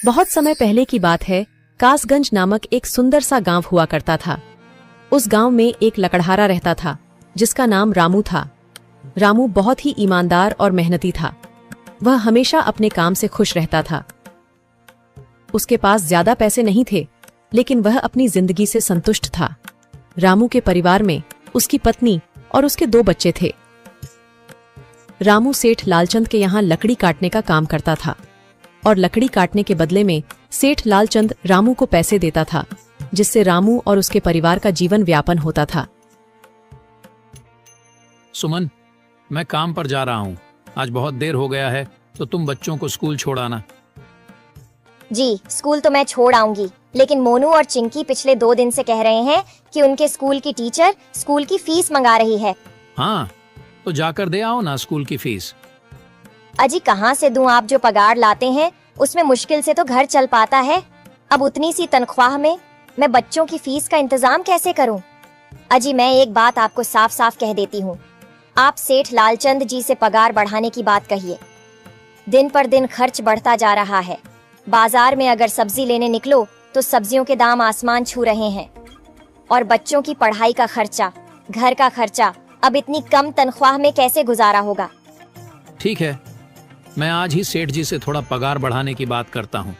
बहुत समय पहले की बात है। कासगंज नामक एक सुंदर सा गांव हुआ करता था। उस गांव में एक लकड़हारा रहता था जिसका नाम रामू था। रामू बहुत ही ईमानदार और मेहनती था। वह हमेशा अपने काम से खुश रहता था। उसके पास ज्यादा पैसे नहीं थे, लेकिन वह अपनी जिंदगी से संतुष्ट था। रामू के परिवार में उसकी पत्नी और उसके 2 बच्चे थे। रामू सेठ लालचंद के यहाँ लकड़ी काटने का काम करता था और लकड़ी काटने के बदले में सेठ लालचंद रामू को पैसे देता था, जिससे रामू और उसके परिवार का जीवन व्यापन होता था। सुमन, मैं काम पर जा रहा हूँ। आज बहुत देर हो गया है, तो तुम बच्चों को स्कूल छोड़ आना। जी, स्कूल तो मैं छोड़ आऊंगी, लेकिन मोनू और चिंकी पिछले 2 दिन से कह रहे हैं कि उनके स्कूल की टीचर स्कूल की फीस मंगा रही है। हाँ, तो जाकर दे आओ ना स्कूल की फीस। अजी कहाँ से दूं? आप जो पगार लाते हैं उसमें मुश्किल से तो घर चल पाता है। अब उतनी सी तनख्वाह में मैं बच्चों की फीस का इंतजाम कैसे करूं? अजी मैं एक बात आपको साफ साफ कह देती हूँ, आप सेठ लालचंद जी से पगार बढ़ाने की बात कहिए। दिन पर दिन खर्च बढ़ता जा रहा है। बाजार में अगर सब्जी लेने निकलो तो सब्जियों के दाम आसमान छू रहे हैं, और बच्चों की पढ़ाई का खर्चा, घर का खर्चा अब इतनी कम तनख्वाह में कैसे गुजारा होगा? ठीक है, मैं आज ही सेठ जी से थोड़ा पगार बढ़ाने की बात करता हूँ।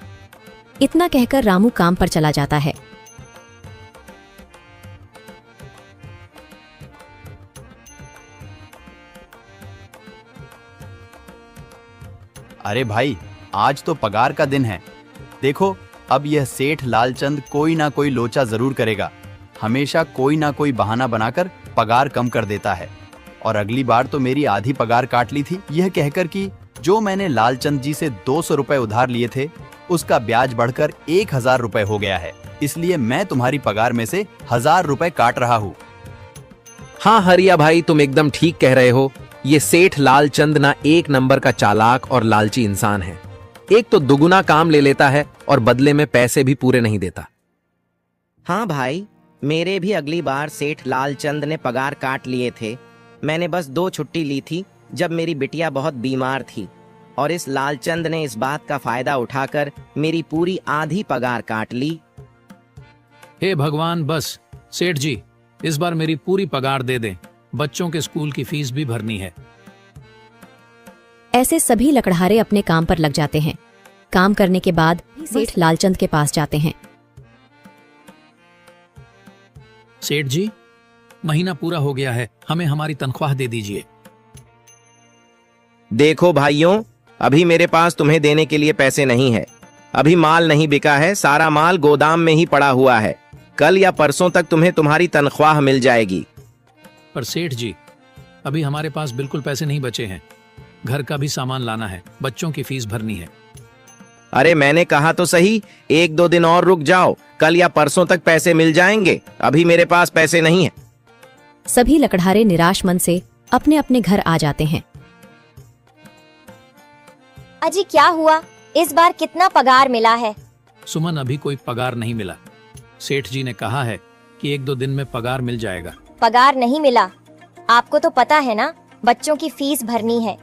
इतना कहकर रामू काम पर चला जाता है। अरे भाई, आज तो पगार का दिन है। देखो, अब यह सेठ लालचंद कोई ना कोई लोचा जरूर करेगा। हमेशा कोई ना कोई बहाना बनाकर पगार कम कर देता है। और अगली बार तो मेरी आधी पगार काट ली थी, यह कहकर कि जो मैंने लालचंद जी से 200 रुपए उधार लिए थे, उसका ब्याज बढ़कर 1000 रुपए हो गया है। इसलिए मैं तुम्हारी पगार में से 1000 रुपए काट रहा हूँ। हाँ हरिया भाई, तुम एकदम ठीक कह रहे हो। ये सेठ लालचंद ना एक नंबर का चालाक और लालची इंसान है। एक तो दुगुना काम ले लेता है और बदले में पैसे भी पूरे नहीं देता। हाँ भाई, मेरे भी अगली बार सेठ लालचंद ने पगार काट लिए थे। मैंने बस 2 छुट्टी ली थी जब मेरी बिटिया बहुत बीमार थी, और इस लालचंद ने इस बात का फायदा उठाकर मेरी पूरी आधी पगार काट ली। हे भगवान, बस सेठ जी, इस बार मेरी पूरी पगार दे दें। बच्चों के स्कूल की फीस भी भरनी है। ऐसे सभी लकड़हारे अपने काम पर लग जाते हैं। काम करने के बाद सेठ लालचंद के पास जाते हैं। सेठ जी, महीना पूरा हो गया है, हमें हमारी तनख्वाह दे दीजिए। देखो भाइयों, अभी मेरे पास तुम्हें देने के लिए पैसे नहीं है। अभी माल नहीं बिका है, सारा माल गोदाम में ही पड़ा हुआ है। कल या परसों तक तुम्हें तुम्हारी तनख्वाह मिल जाएगी। पर सेठ जी, अभी हमारे पास बिल्कुल पैसे नहीं बचे हैं। घर का भी सामान लाना है, बच्चों की फीस भरनी है। अरे मैंने कहा तो सही, 1-2 दिन और रुक जाओ, कल या परसों तक पैसे मिल जाएंगे। अभी मेरे पास पैसे नहीं है। सभी लकड़हारे निराश मन से अपने अपने घर आ जाते हैं। अजी क्या हुआ? इस बार कितना पगार मिला है? सुमन, अभी कोई पगार नहीं मिला। सेठ जी ने कहा है कि 1-2 दिन में पगार मिल जाएगा। पगार नहीं मिला? आपको तो पता है ना, बच्चों की फीस भरनी है।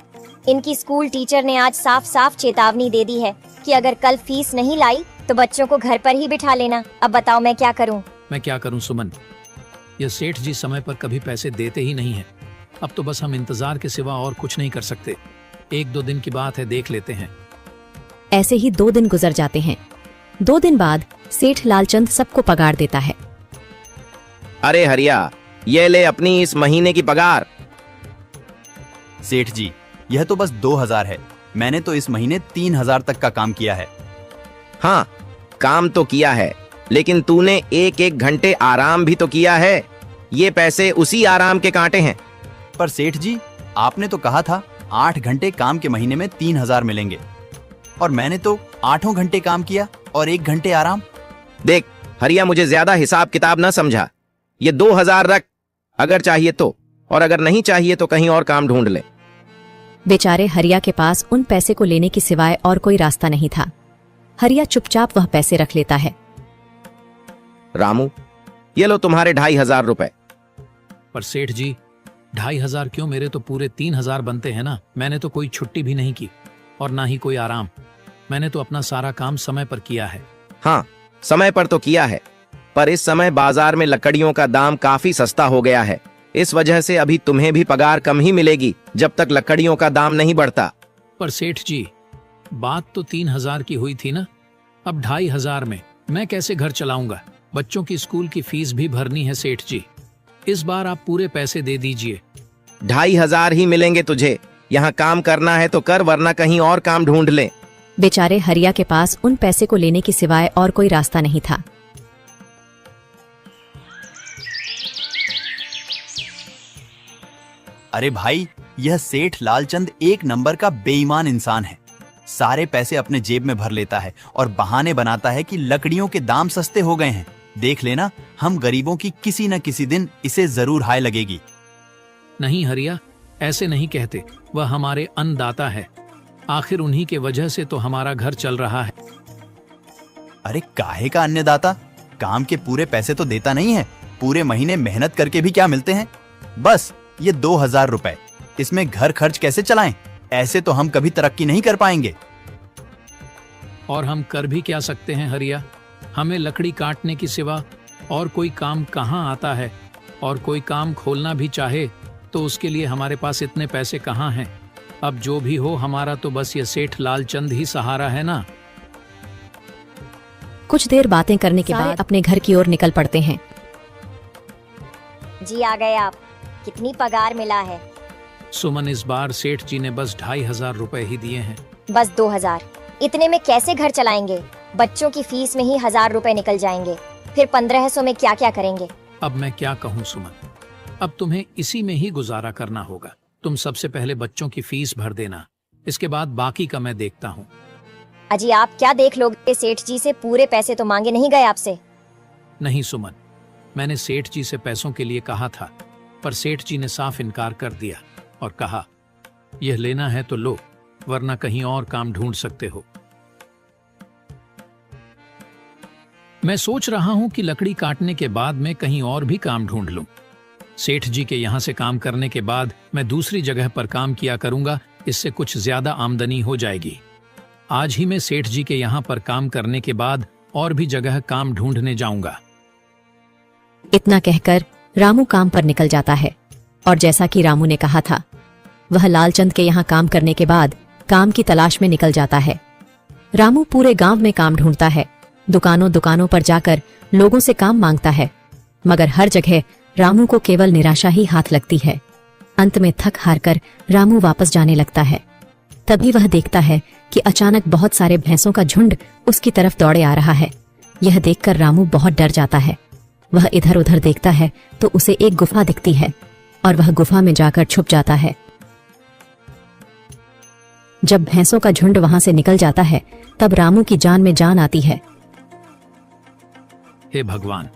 इनकी स्कूल टीचर ने आज साफ साफ चेतावनी दे दी है कि अगर कल फीस नहीं लाई तो बच्चों को घर पर ही बिठा लेना। अब बताओ मैं क्या करूं? मैं क्या करूं सुमन, यह सेठ जी समय पर कभी पैसे देते ही नहीं है। अब तो बस हम इंतजार के सिवा और कुछ नहीं कर सकते। 1-2 दिन की बात है, देख लेते हैं। ऐसे ही 2 दिन गुजर जाते हैं। 2 दिन बाद सेठ लालचंद सबको पगार देता है। अरे हरिया, ये ले अपनी इस महीने की पगार। सेठ जी, यह तो बस 2000 है। मैंने तो इस महीने 3000 तक का काम किया है। हाँ, काम तो किया है, लेकिन तूने 1-1 घंटे आराम भी तो किया है। ये पैसे उसी आराम के कांटे हैं। पर सेठ जी, आपने तो कहा था 8 घंटे काम के महीने में 3000 मिलेंगे, और मैंने तो 8 घंटे काम किया और 1 घंटे आराम। देख हरिया, मुझे ज्यादा हिसाब किताब ना समझा। ये 2000 रख, अगर चाहिए तो, और अगर नहीं चाहिए तो कहीं और काम ढूंढ ले। बेचारे हरिया के पास उन पैसे को लेने के सिवाय और कोई रास्ता नहीं था। हरिया चुपचाप वह पैसे रख लेता है। रामू, ये लो तुम्हारे 2500 रुपए। पर सेठ जी, 2500 क्यों? मेरे तो पूरे 3000 बनते हैं ना। मैंने तो कोई छुट्टी भी नहीं की और ना ही कोई आराम। मैंने तो अपना सारा काम समय पर किया है। हाँ, समय पर तो किया है, पर इस समय बाजार में लकड़ियों का दाम काफी सस्ता हो गया है। इस वजह से अभी तुम्हें भी पगार कम ही मिलेगी जब तक लकड़ियों का दाम नहीं बढ़ता। पर सेठ जी, बात तो 3,000 की हुई थी ना, अब 2,500 में मैं कैसे घर चलाऊंगा? बच्चों की स्कूल की फीस भी भरनी है सेठ जी। इस बार आप पूरे पैसे दे दीजिए। 2,500 ही मिलेंगे तुझे। यहाँ काम करना है तो कर, वरना कहीं और काम ढूंढ ले। बेचारे हरिया के पास उन पैसे को लेने की सिवाय और कोई रास्ता नहीं था। अरे भाई, यह सेठ लालचंद एक नंबर का बेईमान इंसान है। सारे पैसे अपने जेब में भर लेता है और बहाने बनाता है कि लकड़ियों के दाम सस्ते हो गए हैं। देख लेना, हम गरीबों की किसी न किसी दिन इसे जरूर हाय लगेगी। नहीं हरिया, ऐसे नहीं कहते। वह हमारे अन्नदाता है, आखिर उन्हीं के वजह से तो हमारा घर चल रहा है। अरे काहे का अन्नदाता? काम के पूरे पैसे तो देता नहीं है। पूरे महीने मेहनत करके भी क्या मिलते हैं? बस ये 2,000 रुपए। इसमें घर खर्च कैसे चलाएं? ऐसे तो हम कभी तरक्की नहीं कर पाएंगे। और हम कर भी क्या सकते हैं हरिया? हमें लकड़ी काटने की सिवा और कोई काम कहाँ आता है? और कोई काम खोलना भी चाहे तो उसके लिए हमारे पास इतने पैसे कहाँ हैं? अब जो भी हो, हमारा तो बस ये सेठ लालचंद ही सहारा है ना। कुछ देर बातें करने के बाद अपने घर की ओर निकल पड़ते हैं। जी आ गए आप। कितनी पगार मिला है? सुमन, इस बार सेठ जी ने बस 2,500 रुपए ही दिए हैं। बस 2,000? इतने में कैसे घर चलाएंगे? बच्चों की फीस में ही 1,000 रुपए निकल जाएंगे, फिर 1,500 में क्या क्या करेंगे? अब मैं क्या कहूँ सुमन, अब तुम्हें इसी में ही गुजारा करना होगा। तुम सबसे पहले बच्चों की फीस भर देना, इसके बाद बाकी का मैं देखता हूँ। अजी आप क्या देख लोगे? सेठ जी से पूरे पैसे तो मांगे नहीं गए आपसे? नहीं सुमन, मैंने सेठ जी से पैसों के लिए कहा था, पर सेठ जी ने साफ इनकार कर दिया और कहा, यह लेना है तो लो, वरना कहीं और काम ढूंढ सकते हो। मैं सोच रहा हूं कि लकड़ी काटने के बाद मैं कहीं और भी काम ढूंढ लूं। सेठ जी के यहां से काम करने के बाद मैं दूसरी जगह पर काम किया करूंगा, इससे कुछ ज्यादा आमदनी हो जाएगी। आज ही मैं सेठ जी के यहां पर काम करने के बाद और भी जगह काम ढूंढने जाऊंगा। इतना कहकर रामू काम पर निकल जाता है और जैसा कि रामू ने कहा था, वह लालचंद के यहाँ काम करने के बाद काम की तलाश में निकल जाता है। रामू पूरे गांव में काम ढूंढता है, दुकानों दुकानों पर जाकर लोगों से काम मांगता है, मगर हर जगह रामू को केवल निराशा ही हाथ लगती है। अंत में थक हार कर रामू वापस जाने लगता है। तभी वह देखता है कि अचानक बहुत सारे भैंसों का झुंड उसकी तरफ दौड़े आ रहा है। यह देखकर रामू बहुत डर जाता है। वह इधर उधर देखता है तो उसे एक गुफा दिखती है और वह गुफा में जाकर छुप जाता है। जब भैंसों का झुंड वहां से निकल जाता है तब रामू की जान में जान आती है। हे भगवान,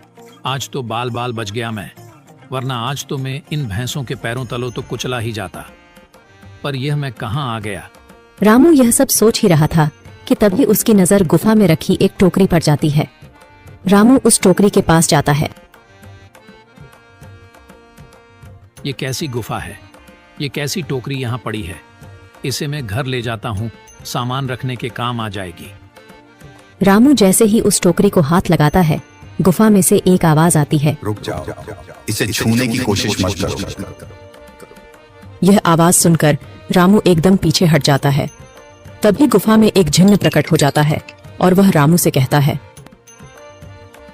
आज तो बाल बाल बच गया मैं, वरना आज तो मैं इन भैंसों के पैरों तलों तो कुचला ही जाता। पर यह मैं कहाँ आ गया? रामू यह सब सोच ही रहा था कि तभी उसकी नजर गुफा में रखी एक टोकरी पर जाती है। रामू उस टोकरी के पास जाता है। ये कैसी गुफा है? ये कैसी टोकरी यहाँ पड़ी है? इसे मैं घर ले जाता हूँ, सामान रखने के काम आ जाएगी। रामू जैसे ही उस टोकरी को हाथ लगाता है, गुफा में से एक आवाज आती है, रुक जाओ, इसे छूने की कोशिश मत करो। यह आवाज सुनकर रामू एकदम पीछे हट जाता है। तभी गुफा में एक जिन्न प्रकट हो जाता है और वह रामू से कहता है,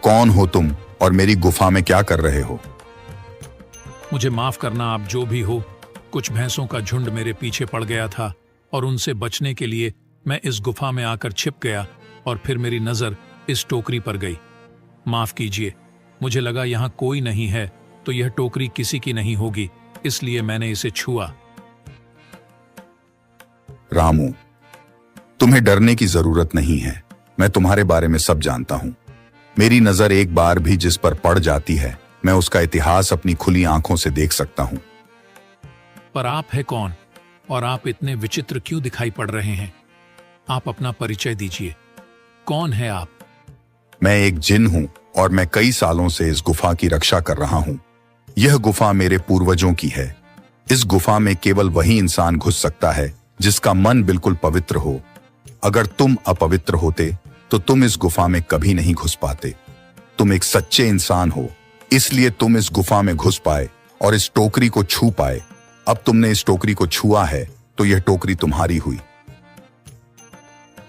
कौन हो तुम और मेरी गुफा में क्या कर रहे हो? मुझे माफ करना, आप जो भी हो। कुछ भैंसों का झुंड मेरे पीछे पड़ गया था और उनसे बचने के लिए मैं इस गुफा में आकर छिप गया और फिर मेरी नजर इस टोकरी पर गई। माफ कीजिए, मुझे लगा यहाँ कोई नहीं है तो यह टोकरी किसी की नहीं होगी, इसलिए मैंने इसे छुआ। रामू, तुम्हें डरने की जरूरत नहीं है। मैं तुम्हारे बारे में सब जानता हूं। मेरी नजर एक बार भी जिस पर पड़ जाती है, मैं उसका इतिहास अपनी खुली आंखों से देख सकता हूं। पर आप है कौन और आप इतने विचित्र क्यों दिखाई पड़ रहे हैं? आप अपना परिचय दीजिए, कौन है आप? मैं एक जिन हूं और मैं कई सालों से इस गुफा की रक्षा कर रहा हूं। यह गुफा मेरे पूर्वजों की है। इस गुफा में केवल वही इंसान घुस सकता है जिसका मन बिल्कुल पवित्र हो। अगर तुम अपवित्र होते तो तुम इस गुफा में कभी नहीं घुस पाते। तुम एक सच्चे इंसान हो, इसलिए तुम इस गुफा में घुस पाए और इस टोकरी को छू पाए। अब तुमने इस टोकरी को छुआ है तो यह टोकरी तुम्हारी हुई।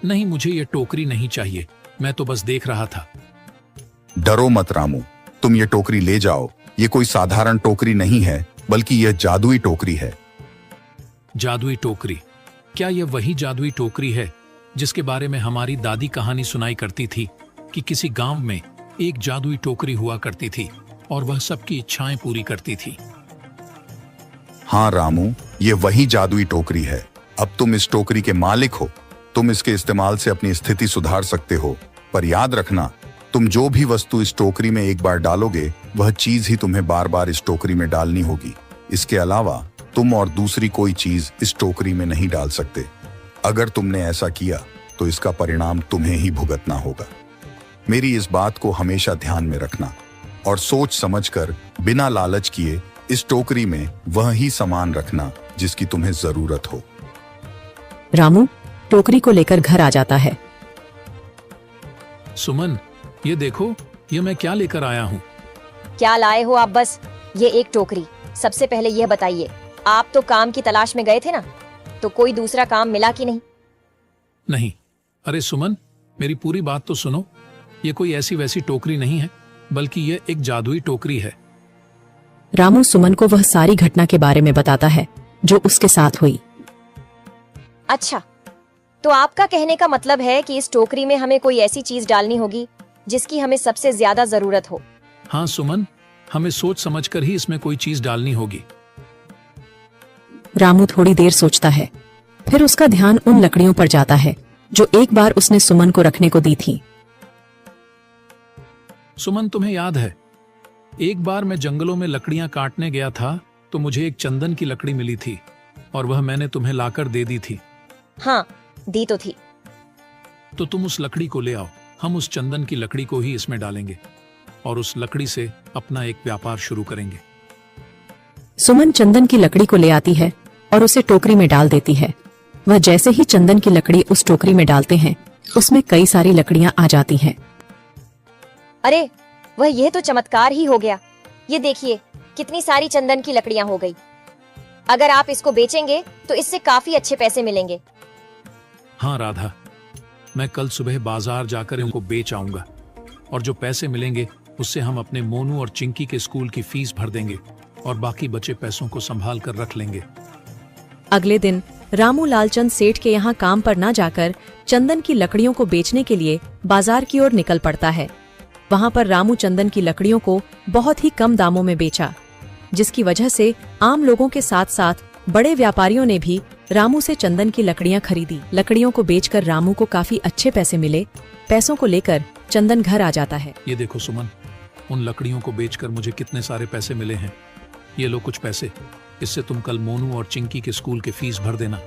नहीं, मुझे ये टोकरी नहीं चाहिए, मैं तो बस देख रहा था। डरो मत रामू, तुम ये टोकरी ले जाओ। ये कोई साधारण टोकरी नहीं है, बल्कि यह जादुई टोकरी है। जादुई टोकरी? क्या यह वही जादुई टोकरी है जिसके बारे में हमारी दादी कहानी सुनाई करती थी कि किसी गांव में एक जादुई टोकरी हुआ करती थी और वह सबकी इच्छाएं पूरी करती थी? हाँ रामू, ये वही जादुई टोकरी है। अब तुम इस टोकरी के मालिक हो। तुम इसके इस्तेमाल से अपनी स्थिति सुधार सकते हो, पर याद रखना, तुम जो भी वस्तु इस टोकरी में एक बार डालोगे, वह चीज ही तुम्हें बार बार इस टोकरी में डालनी होगी। इसके अलावा तुम और दूसरी कोई चीज इस टोकरी में नहीं डाल सकते। अगर तुमने ऐसा किया तो इसका परिणाम तुम्हें ही भुगतना होगा। मेरी इस बात को हमेशा ध्यान में रखना और सोच समझकर बिना लालच किए इस टोकरी में वह ही सामान रखना जिसकी तुम्हें जरूरत हो। रामू टोकरी को लेकर घर आ जाता है। सुमन, ये देखो, ये मैं क्या लेकर आया हूँ। क्या लाए हो आप? बस ये एक टोकरी। सबसे पहले यह बताइए, आप तो काम की तलाश में गए थे ना, तो कोई दूसरा काम मिला कि नहीं? नहीं। अरे सुमन, मेरी पूरी बात तो सुनो। ये कोई ऐसी वैसी टोकरी नहीं है, बल्कि ये एक जादुई टोकरी है। रामू सुमन को वह सारी घटना के बारे में बताता है जो उसके साथ हुई। अच्छा, तो आपका कहने का मतलब है कि इस टोकरी में हमें कोई ऐसी चीज डालनी होगी जिसकी हमें सबसे ज्यादा जरूरत हो। हाँ सुमन, हमें सोच समझकर ही इसमें कोई चीज डालनी होगी। रामू थोड़ी देर सोचता है, फिर उसका ध्यान उन लकड़ियों पर जाता है जो एक बार उसने सुमन को रखने को दी थी। सुमन, तुम्हें याद है, एक बार मैं जंगलों में लकड़ियां काटने गया था तो मुझे एक चंदन की लकड़ी मिली थी और वह मैंने तुम्हें लाकर दे दी थी। हाँ, दी तो थी। तो तुम उस लकड़ी को ले आओ। हम उस चंदन की लकड़ी को ही इसमें डालेंगे और उस लकड़ी से अपना एक व्यापार शुरू करेंगे। सुमन चंदन की लकड़ी को ले आती है और उसे टोकरी में डाल देती है। वह जैसे ही चंदन की लकड़ी उस टोकरी में डालते हैं, उसमें कई सारी लकड़ियां आ जाती हैं। अरे वह, यह तो चमत्कार ही हो गया। ये देखिए, कितनी सारी चंदन की लकड़ियां हो गई। अगर आप इसको बेचेंगे तो इससे काफी अच्छे पैसे मिलेंगे। हाँ राधा, मैं कल सुबह बाजार जाकर इनको बेच आऊंगा और जो पैसे मिलेंगे उससे हम अपने मोनू और चिंकी के स्कूल की फीस भर देंगे और बाकी बचे पैसों को संभाल कर रख लेंगे। अगले दिन रामू लालचंद सेठ के यहाँ काम पर न जाकर चंदन की लकड़ियों को बेचने के लिए बाजार की ओर निकल पड़ता है। वहाँ पर रामू चंदन की लकड़ियों को बहुत ही कम दामों में बेचा, जिसकी वजह से आम लोगों के साथ साथ बड़े व्यापारियों ने भी रामू से चंदन की लकड़ियां खरीदी। लकड़ियों को बेचकर रामू को काफी अच्छे पैसे मिले। पैसों को लेकर चंदन घर आ जाता है। ये देखो सुमन, उन लकड़ियों को बेचकर मुझे कितने सारे पैसे मिले हैं। ये लो कुछ पैसे, इससे तुम कल मोनू और चिंकी के स्कूल की फीस भर देना।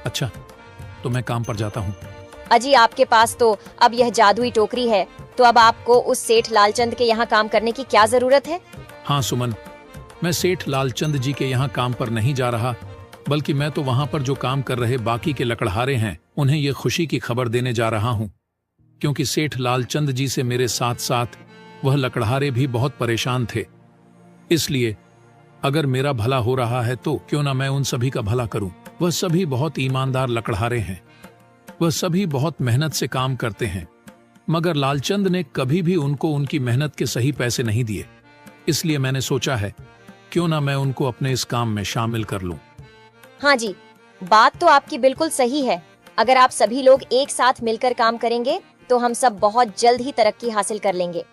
अच्छा, तो मैं काम पर जाता हूँ। अजी, आपके पास तो अब यह जादुई टोकरी है, तो अब आपको उस सेठ लालचंद के यहाँ काम करने की क्या जरूरत है? हाँ सुमन, मैं सेठ लालचंद जी के यहाँ काम पर नहीं जा रहा, बल्कि मैं तो वहाँ पर जो काम कर रहे बाकी के लकड़हारे हैं उन्हें ये खुशी की खबर देने जा रहा हूँ, क्योंकि सेठ लालचंद जी से मेरे साथ साथ वह लकड़हारे भी बहुत परेशान थे। इसलिए अगर मेरा भला हो रहा है तो क्यों ना मैं उन सभी का भला करूं। वह सभी बहुत ईमानदार लकड़हारे हैं, वह सभी बहुत मेहनत से काम करते हैं, मगर लालचंद ने कभी भी उनको उनकी मेहनत के सही पैसे नहीं दिए। इसलिए मैंने सोचा है क्यों ना मैं उनको अपने इस काम में शामिल कर लूं। हाँ जी, बात तो आपकी बिल्कुल सही है। अगर आप सभी लोग एक साथ मिलकर काम करेंगे तो हम सब बहुत जल्द ही तरक्की हासिल कर लेंगे।